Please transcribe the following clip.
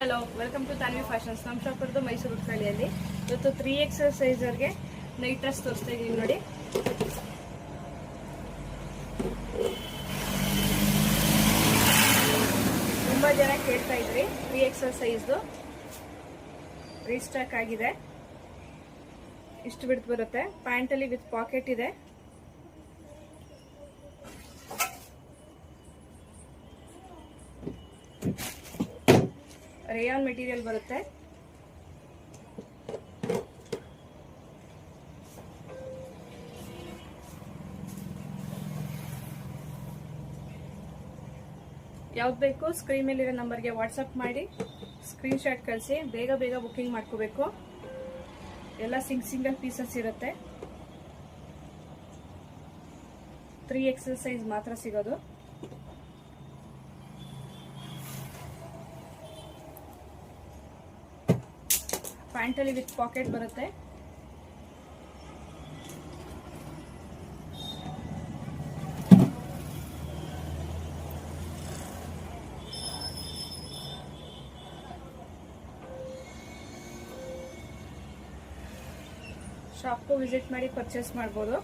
Hello, welcome to Tanvi fashions. ನಮ್ಮ shop ಇರೋದು ಮೈಸೂರು ಉಟ್ಕಳ್ಳಿಯಲ್ಲಿ. ಇವತ್ತು 3XL ಸೈಜರ್ಗೆ ನೈಟ್ ಡ್ರೆಸ್ ತೋರಿಸ್ತಾ ಇದ್ದೀವಿ ನೋಡಿ. ತುಂಬ ಜನ ಕೇಳ್ತಾ ಇದ್ರಿ. 3XL ಸೈಜ್ದು ರೀಸ್ಟಾಕ್ ಆಗಿದೆ. ಇಷ್ಟು ಬಿಡ್ತು ಬರುತ್ತೆ. ಪ್ಯಾಂಟಲ್ಲಿ ವಿತ್ ಪಾಕೆಟ್ ಇದೆ. ರೇಯಾನ್ ಮೆಟೀರಿಯಲ್ ಬರುತ್ತೆ. ಯಾವ್ದು ಬೇಕು ಸ್ಕ್ರೀನ್ ಮೇಲಿರೋ ನಂಬರ್ಗೆ ವಾಟ್ಸಪ್ ಮಾಡಿ ಸ್ಕ್ರೀನ್ ಶಾಟ್ ಕಳಿಸಿ. ಬೇಗ ಬೇಗ ಬುಕ್ಕಿಂಗ್ ಮಾಡ್ಕೋಬೇಕು. ಎಲ್ಲ ಸಿಂಗಲ್ ಪೀಸಸ್ ಇರುತ್ತೆ. 3XL ಸೈಜ್ ಮಾತ್ರ ಸಿಗೋದು. ಪ್ಯಾಂಟಲ್ಲಿ ವಿತ್ ಪಾಕೆಟ್ ಬರುತ್ತೆ. ಶಾಪ್ಗೂ ವಿಸಿಟ್ ಮಾಡಿ ಪರ್ಚೇಸ್ ಮಾಡ್ಬೋದು.